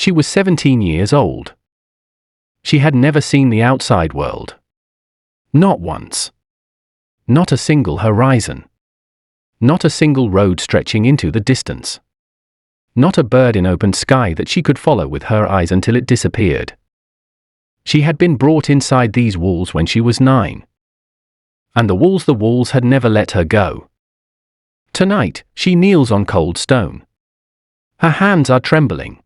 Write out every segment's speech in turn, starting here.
She was 17 years old. She had never seen the outside world. Not once. Not a single horizon. Not a single road stretching into the distance. Not a bird in open sky that she could follow with her eyes until it disappeared. She had been brought inside these walls when she was 9. And the walls had never let her go. Tonight, she kneels on cold stone. Her hands are trembling.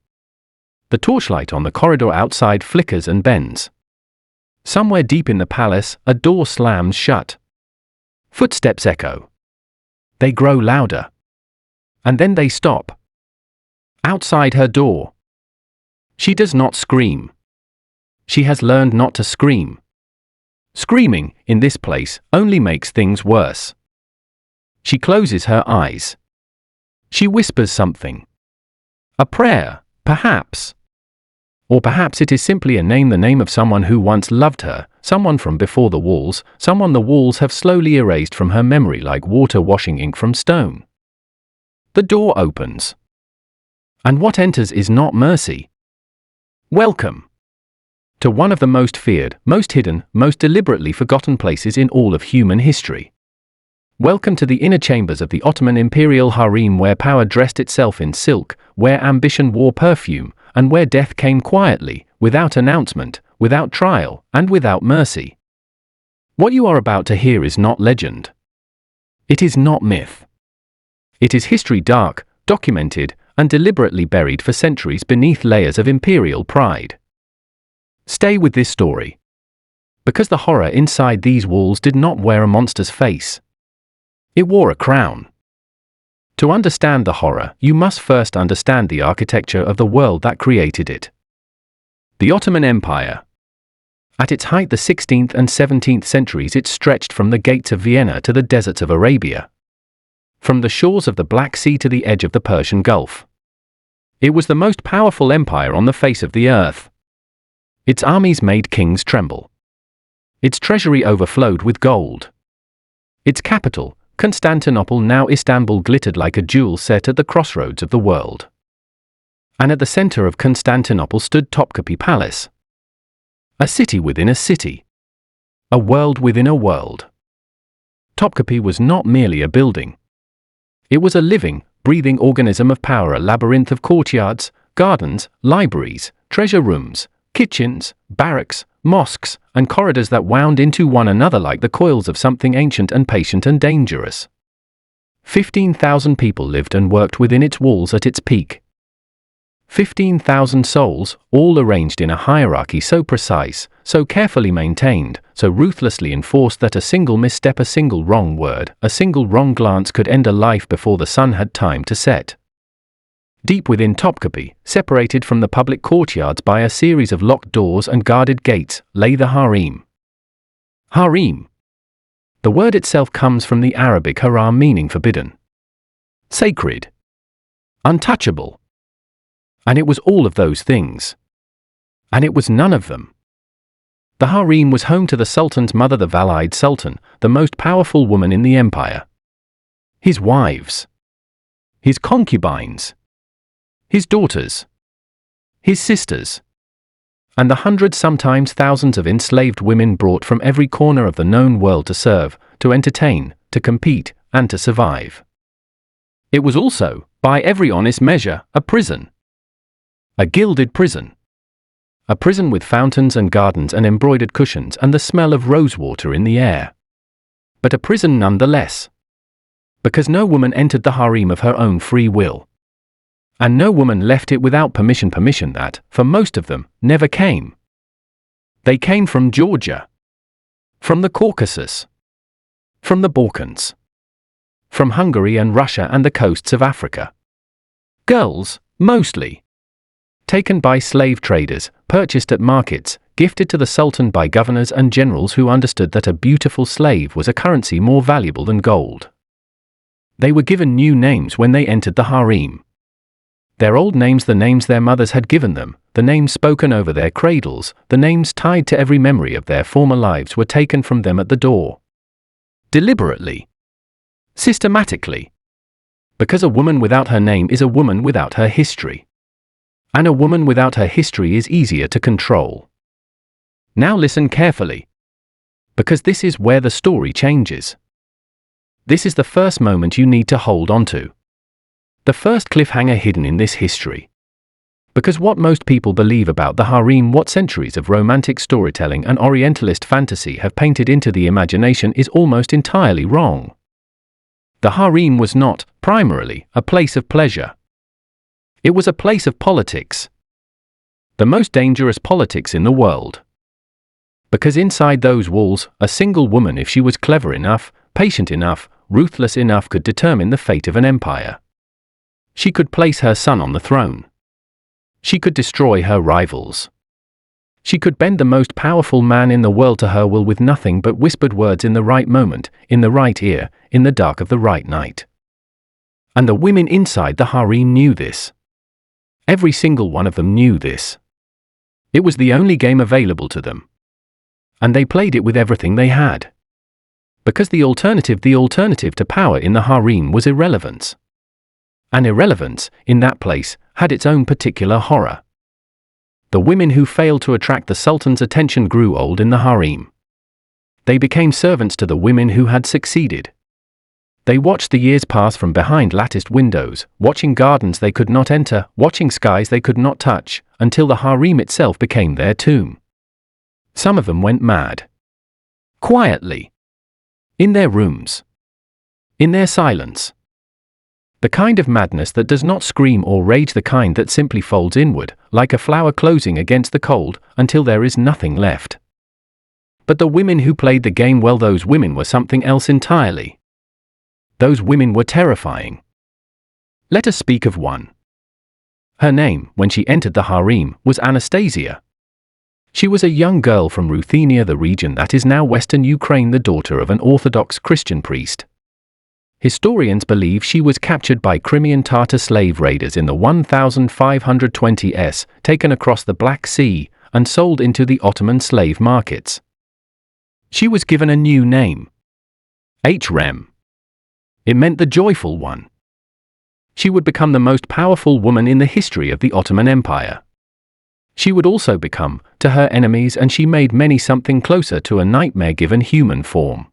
The torchlight on the corridor outside flickers and bends. Somewhere deep in the palace, a door slams shut. Footsteps echo. They grow louder. And then they stop. Outside her door. She does not scream. She has learned not to scream. Screaming, in this place, only makes things worse. She closes her eyes. She whispers something. A prayer, perhaps. Or perhaps it is simply the name of someone who once loved her, someone from before the walls, someone the walls have slowly erased from her memory like water washing ink from stone. The door opens. And what enters is not mercy. Welcome. To one of the most feared, most hidden, most deliberately forgotten places in all of human history. Welcome to the inner chambers of the Ottoman imperial harem, where power dressed itself in silk, where ambition wore perfume, and where death came quietly, without announcement, without trial, and without mercy. What you are about to hear is not legend. It is not myth. It is history, dark, documented, and deliberately buried for centuries beneath layers of imperial pride. Stay with this story. Because the horror inside these walls did not wear a monster's face. It wore a crown. To understand the horror, you must first understand the architecture of the world that created it. The Ottoman Empire. At its height, the 16th and 17th centuries, it stretched from the gates of Vienna to the deserts of Arabia. From the shores of the Black Sea to the edge of the Persian Gulf. It was the most powerful empire on the face of the earth. Its armies made kings tremble. Its treasury overflowed with gold. Its capital, Constantinople, now Istanbul, glittered like a jewel set at the crossroads of the world. And at the center of Constantinople stood Topkapi Palace. A city within a city. A world within a world. Topkapi was not merely a building. It was a living, breathing organism of power, a labyrinth of courtyards, gardens, libraries, treasure rooms, kitchens, barracks, mosques, and corridors that wound into one another like the coils of something ancient and patient and dangerous. 15,000 people lived and worked within its walls at its peak. 15,000 souls, all arranged in a hierarchy so precise, so carefully maintained, so ruthlessly enforced that a single misstep, a single wrong word, a single wrong glance could end a life before the sun had time to set. Deep within Topkapi, separated from the public courtyards by a series of locked doors and guarded gates, lay the harem. Harem. The word itself comes from the Arabic haram, meaning forbidden, sacred, untouchable. And it was all of those things. And it was none of them. The harem was home to the Sultan's mother, the Valide Sultan, the most powerful woman in the empire. His wives. His concubines. His daughters. His sisters. And the hundreds, sometimes thousands of enslaved women brought from every corner of the known world to serve, to entertain, to compete, and to survive. It was also, by every honest measure, a prison. A gilded prison. A prison with fountains and gardens and embroidered cushions and the smell of rosewater in the air. But a prison nonetheless. Because no woman entered the harem of her own free will. And no woman left it without permission that, for most of them, never came. They came from Georgia. From the Caucasus. From the Balkans. From Hungary and Russia and the coasts of Africa. Girls, mostly. Taken by slave traders, purchased at markets, gifted to the Sultan by governors and generals who understood that a beautiful slave was a currency more valuable than gold. They were given new names when they entered the harem. Their old names, the names their mothers had given them, the names spoken over their cradles, the names tied to every memory of their former lives were taken from them at the door. Deliberately. Systematically. Because a woman without her name is a woman without her history. And a woman without her history is easier to control. Now listen carefully, because this is where the story changes. This is the first moment you need to hold on to. The first cliffhanger hidden in this history. Because what most people believe about the harem, what centuries of romantic storytelling and Orientalist fantasy have painted into the imagination, is almost entirely wrong. The harem was not, primarily, a place of pleasure. It was a place of politics. The most dangerous politics in the world. Because inside those walls, a single woman, if she was clever enough, patient enough, ruthless enough, could determine the fate of an empire. She could place her son on the throne. She could destroy her rivals. She could bend the most powerful man in the world to her will with nothing but whispered words in the right moment, in the right ear, in the dark of the right night. And the women inside the harem knew this. Every single one of them knew this. It was the only game available to them. And they played it with everything they had. Because the alternative to power in the harem was irrelevance. And irrelevance, in that place, had its own particular horror. The women who failed to attract the Sultan's attention grew old in the harem. They became servants to the women who had succeeded. They watched the years pass from behind latticed windows, watching gardens they could not enter, watching skies they could not touch, until the harem itself became their tomb. Some of them went mad. Quietly. In their rooms. In their silence. The kind of madness that does not scream or rage, the kind that simply folds inward, like a flower closing against the cold, until there is nothing left. But the women who played the game well, those women were something else entirely. Those women were terrifying. Let us speak of one. Her name, when she entered the harem, was Anastasia. She was a young girl from Ruthenia, the region that is now western Ukraine, the daughter of an Orthodox Christian priest. Historians believe she was captured by Crimean Tatar slave raiders in the 1520s, taken across the Black Sea, and sold into the Ottoman slave markets. She was given a new name. Harem. It meant the joyful one. She would become the most powerful woman in the history of the Ottoman Empire. She would also become, to her enemies, and she made many, something closer to a nightmare given human form.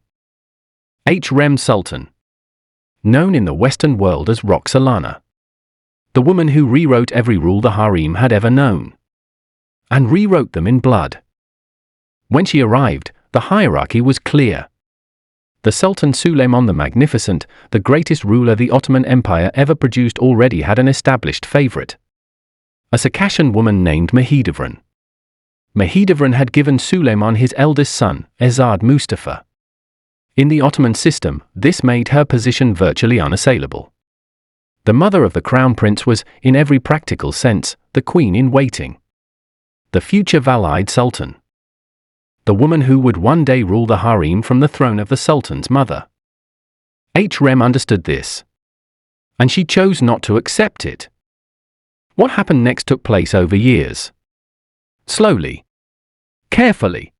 Harem Sultan. Known in the Western world as Roxolana. The woman who rewrote every rule the harem had ever known. And rewrote them in blood. When she arrived, the hierarchy was clear. The Sultan Suleiman the Magnificent, the greatest ruler the Ottoman Empire ever produced, already had an established favorite. A Circassian woman named Mahidevran. Mahidevran had given Suleiman his eldest son, Ezad Mustafa. In the Ottoman system, this made her position virtually unassailable. The mother of the crown prince was, in every practical sense, the queen in waiting. The future Valide Sultan. The woman who would one day rule the harem from the throne of the Sultan's mother. Harem understood this. And she chose not to accept it. What happened next took place over years. Slowly. Carefully.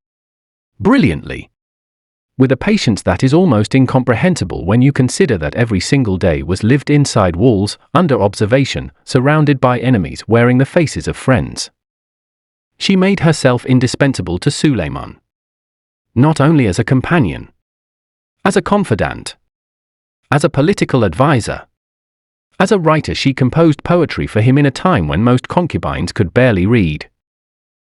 Brilliantly. With a patience that is almost incomprehensible when you consider that every single day was lived inside walls, under observation, surrounded by enemies, wearing the faces of friends. She made herself indispensable to Suleiman. Not only as a companion. As a confidant. As a political advisor. As a writer, she composed poetry for him in a time when most concubines could barely read.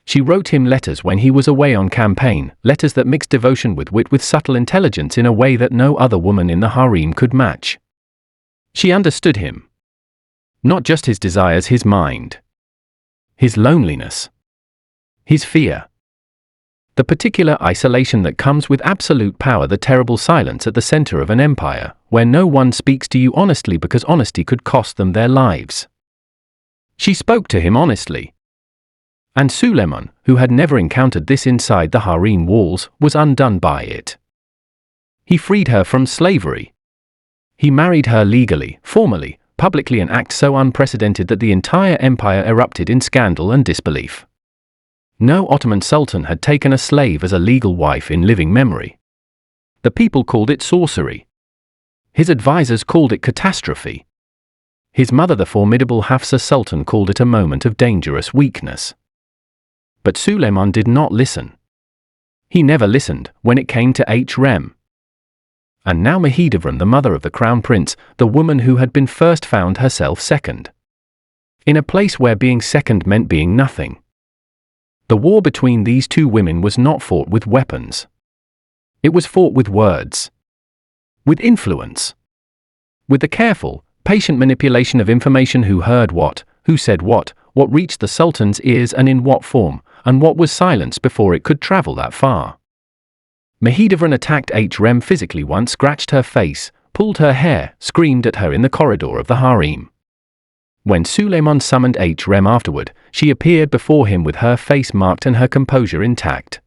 She wrote him letters when he was away on campaign, letters that mixed devotion with wit, with subtle intelligence in a way that no other woman in the harem could match. She understood him. Not just his desires, his mind. His loneliness. His fear. The particular isolation that comes with absolute power, the terrible silence at the center of an empire, where no one speaks to you honestly because honesty could cost them their lives. She spoke to him honestly. And Suleiman, who had never encountered this inside the harem walls, was undone by it. He freed her from slavery. He married her legally, formally, publicly, an act so unprecedented that the entire empire erupted in scandal and disbelief. No Ottoman Sultan had taken a slave as a legal wife in living memory. The people called it sorcery. His advisors called it catastrophe. His mother, the formidable Hafsa Sultan, called it a moment of dangerous weakness. But Suleiman did not listen. He never listened when it came to Harem. And now Mahidevran, the mother of the crown prince, the woman who had been first, found herself second. In a place where being second meant being nothing. The war between these two women was not fought with weapons. It was fought with words. With influence. With the careful, patient manipulation of information: who heard what, who said what reached the Sultan's ears and in what form, and what was silenced before it could travel that far. Mahidevran attacked Harem physically once, scratched her face, pulled her hair, screamed at her in the corridor of the harem. When Suleiman summoned Harem afterward, she appeared before him with her face marked and her composure intact.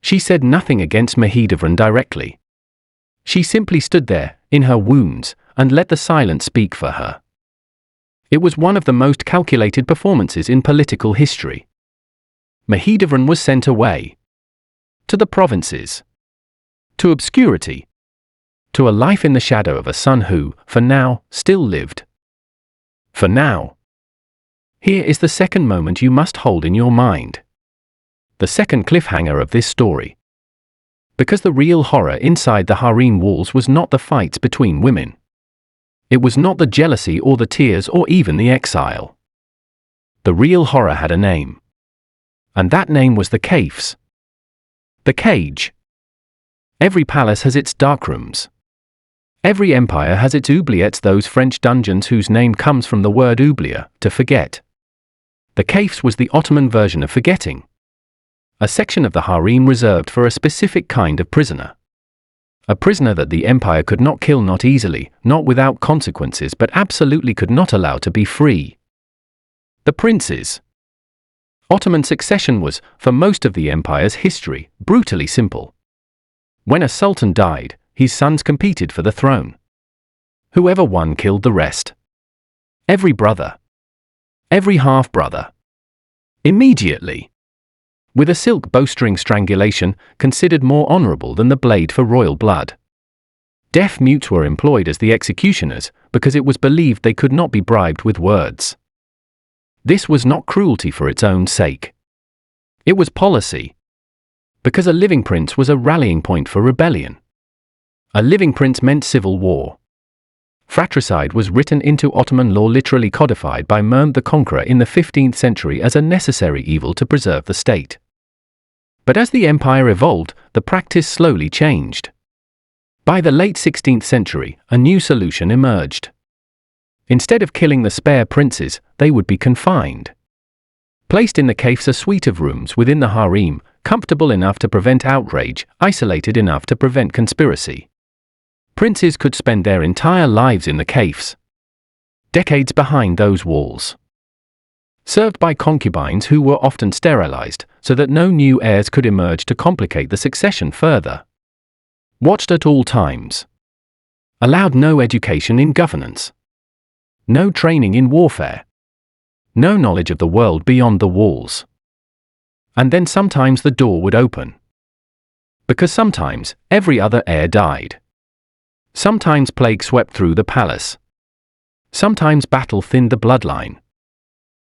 She said nothing against Mahidevran directly. She simply stood there, in her wounds, and let the silence speak for her. It was one of the most calculated performances in political history. Mahidevran was sent away. To the provinces. To obscurity. To a life in the shadow of a son who, for now, still lived. For now. Here is the second moment you must hold in your mind. The second cliffhanger of this story. Because the real horror inside the harem walls was not the fights between women. It was not the jealousy or the tears or even the exile. The real horror had a name. And that name was the caves. The cage. Every palace has its darkrooms. Every empire has its oubliettes, those French dungeons whose name comes from the word oublier, to forget. The caves was the Ottoman version of forgetting. A section of the harem reserved for a specific kind of prisoner. A prisoner that the empire could not kill, not easily, not without consequences, but absolutely could not allow to be free. The princes. Ottoman succession was, for most of the empire's history, brutally simple. When a sultan died, his sons competed for the throne. Whoever won killed the rest. Every brother. Every half-brother. Immediately. With a silk bowstring strangulation, considered more honorable than the blade for royal blood. Deaf mutes were employed as the executioners, because it was believed they could not be bribed with words. This was not cruelty for its own sake. It was policy. Because a living prince was a rallying point for rebellion. A living prince meant civil war. Fratricide was written into Ottoman law, literally codified by Mehmed the Conqueror in the 15th century as a necessary evil to preserve the state. But as the empire evolved, the practice slowly changed. By the late 16th century, a new solution emerged. Instead of killing the spare princes, they would be confined. Placed in the caves, a suite of rooms within the harem, comfortable enough to prevent outrage, isolated enough to prevent conspiracy. Princes could spend their entire lives in the caves. Decades behind those walls. Served by concubines who were often sterilized, so that no new heirs could emerge to complicate the succession further. Watched at all times. Allowed no education in governance. No training in warfare. No knowledge of the world beyond the walls. And then sometimes the door would open. Because sometimes, every other heir died. Sometimes plague swept through the palace. Sometimes battle thinned the bloodline.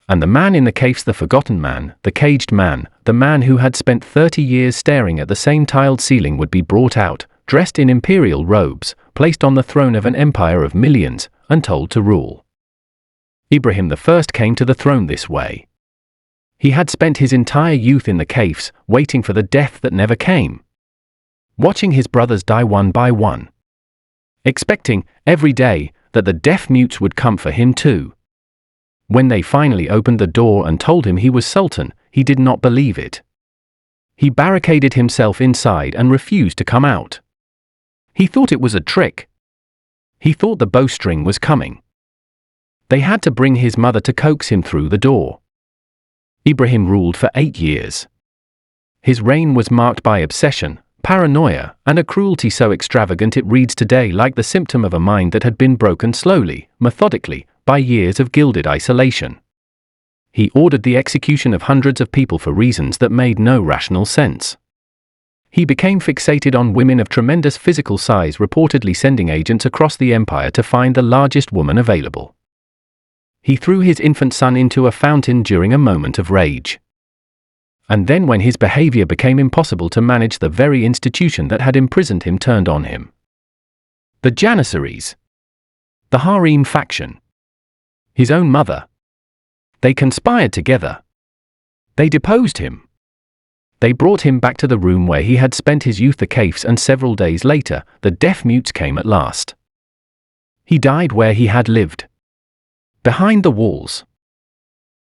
And the man in the caves, the forgotten man, the caged man, the man who had spent 30 years staring at the same tiled ceiling, would be brought out, dressed in imperial robes, placed on the throne of an empire of millions, untold to rule. Ibrahim I came to the throne this way. He had spent his entire youth in the caves, waiting for the death that never came. Watching his brothers die one by one. Expecting, every day, that the deaf mutes would come for him too. When they finally opened the door and told him he was sultan, he did not believe it. He barricaded himself inside and refused to come out. He thought it was a trick. He thought the bowstring was coming. They had to bring his mother to coax him through the door. Ibrahim ruled for 8 years. His reign was marked by obsession, paranoia, and a cruelty so extravagant it reads today like the symptom of a mind that had been broken slowly, methodically, by years of gilded isolation. He ordered the execution of hundreds of people for reasons that made no rational sense. He became fixated on women of tremendous physical size, reportedly sending agents across the empire to find the largest woman available. He threw his infant son into a fountain during a moment of rage. And then when his behavior became impossible to manage, the very institution that had imprisoned him turned on him. The Janissaries. The Harem faction. His own mother. They conspired together. They deposed him. They brought him back to the room where he had spent his youth, the caves, and several days later, the deaf mutes came at last. He died where he had lived. Behind the walls.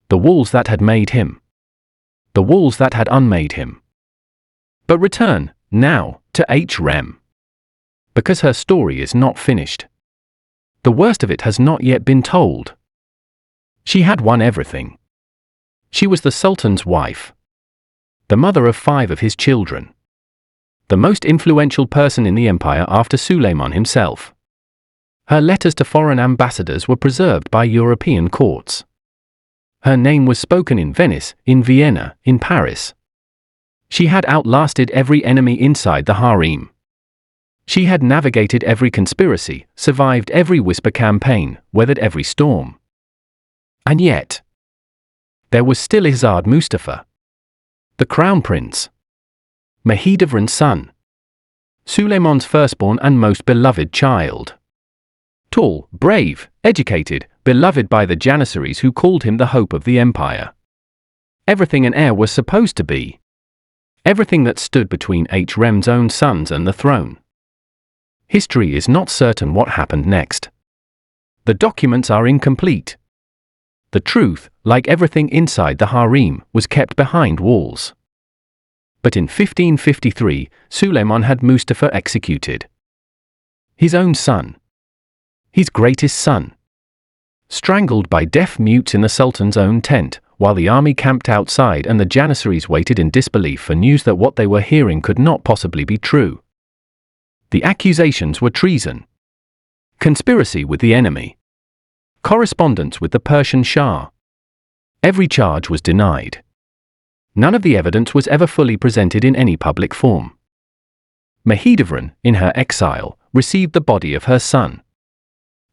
The walls that had made him. The walls that had unmade him. But return, now, to Harem. Because her story is not finished. The worst of it has not yet been told. She had won everything. She was the Sultan's wife. The mother of 5 of his children. The most influential person in the empire after Suleiman himself. Her letters to foreign ambassadors were preserved by European courts. Her name was spoken in Venice, in Vienna, in Paris. She had outlasted every enemy inside the harem. She had navigated every conspiracy, survived every whisper campaign, weathered every storm. And yet, there was still Izzard Mustafa, the crown prince, Mahidevran's son, Suleiman's firstborn and most beloved child. Tall, brave, educated, beloved by the Janissaries who called him the hope of the empire. Everything an heir was supposed to be. Everything that stood between Harem's own sons and the throne. History is not certain what happened next. The documents are incomplete. The truth, like everything inside the harem, was kept behind walls. But in 1553, Suleiman had Mustafa executed. His own son. His greatest son. Strangled by deaf mutes in the Sultan's own tent, while the army camped outside and the Janissaries waited in disbelief for news that what they were hearing could not possibly be true. The accusations were treason, conspiracy with the enemy, correspondence with the Persian Shah. Every charge was denied. None of the evidence was ever fully presented in any public form. Mahidevran, in her exile, received the body of her son.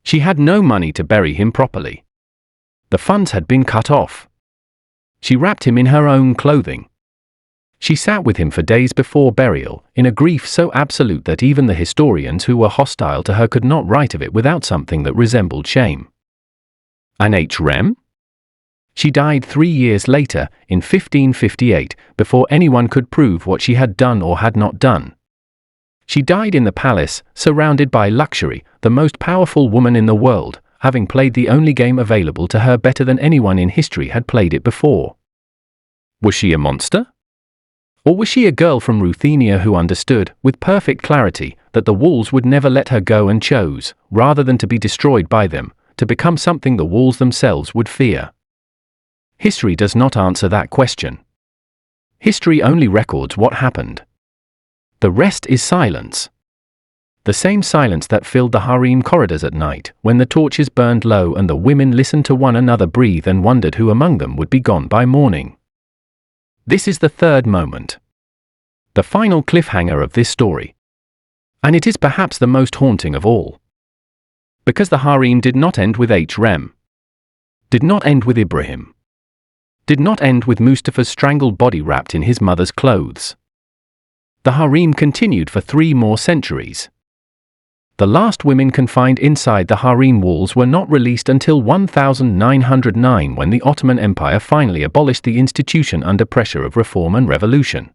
She had no money to bury him properly. The funds had been cut off. She wrapped him in her own clothing. She sat with him for days before burial, in a grief so absolute that even the historians who were hostile to her could not write of it without something that resembled shame. And Harem? She died 3 years later, in 1558, before anyone could prove what she had done or had not done. She died in the palace, surrounded by luxury, the most powerful woman in the world, having played the only game available to her better than anyone in history had played it before. Was she a monster? Or was she a girl from Ruthenia who understood, with perfect clarity, that the walls would never let her go and chose, rather than to be destroyed by them, to become something the walls themselves would fear? History does not answer that question. History only records what happened. The rest is silence. The same silence that filled the harem corridors at night, when the torches burned low and the women listened to one another breathe and wondered who among them would be gone by morning. This is the third moment. The final cliffhanger of this story. And it is perhaps the most haunting of all. Because the harem did not end with Harem. Did not end with Ibrahim. Did not end with Mustafa's strangled body wrapped in his mother's clothes. The harem continued for 3 more centuries. The last women confined inside the harem walls were not released until 1909, when the Ottoman Empire finally abolished the institution under pressure of reform and revolution.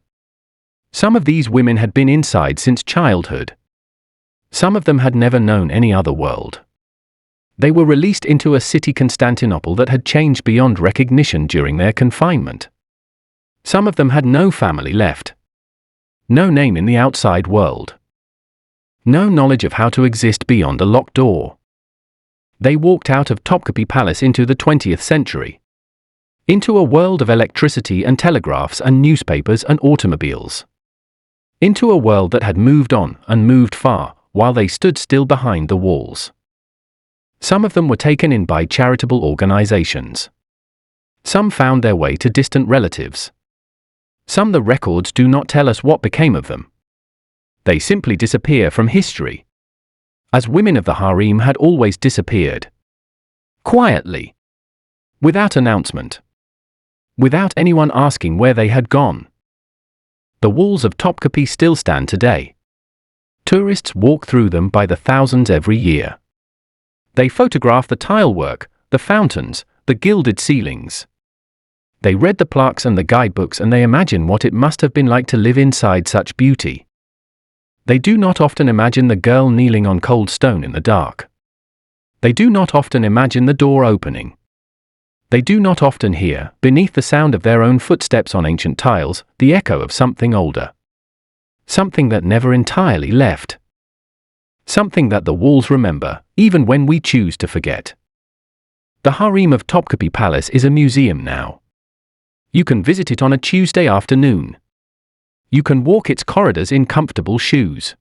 Some of these women had been inside since childhood. Some of them had never known any other world. They were released into a city, Constantinople, that had changed beyond recognition during their confinement. Some of them had no family left. No name in the outside world. No knowledge of how to exist beyond a locked door. They walked out of Topkapi Palace into the 20th century. Into a world of electricity and telegraphs and newspapers and automobiles. Into a world that had moved on and moved far, while they stood still behind the walls. Some of them were taken in by charitable organizations. Some found their way to distant relatives. Some the records do not tell us what became of them. They simply disappear from history. As women of the harem had always disappeared. Quietly. Without announcement. Without anyone asking where they had gone. The walls of Topkapi still stand today. Tourists walk through them by the thousands every year. They photograph the tilework, the fountains, the gilded ceilings. They read the plaques and the guidebooks and they imagine what it must have been like to live inside such beauty. They do not often imagine the girl kneeling on cold stone in the dark. They do not often imagine the door opening. They do not often hear, beneath the sound of their own footsteps on ancient tiles, the echo of something older. Something that never entirely left. Something that the walls remember, even when we choose to forget. The Harem of Topkapi Palace is a museum now. You can visit it on a Tuesday afternoon. You can walk its corridors in comfortable shoes.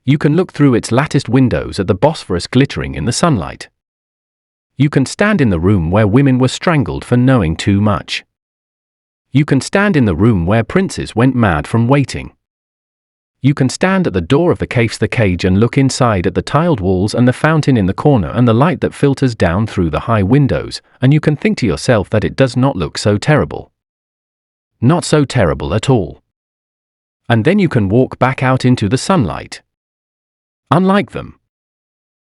You can look through its latticed windows at the Bosphorus glittering in the sunlight. You can stand in the room where women were strangled for knowing too much. You can stand in the room where princes went mad from waiting. You can stand at the door of the cage and look inside at the tiled walls and the fountain in the corner and the light that filters down through the high windows, and you can think to yourself that it does not look so terrible. Not so terrible at all. And then you can walk back out into the sunlight. Unlike them.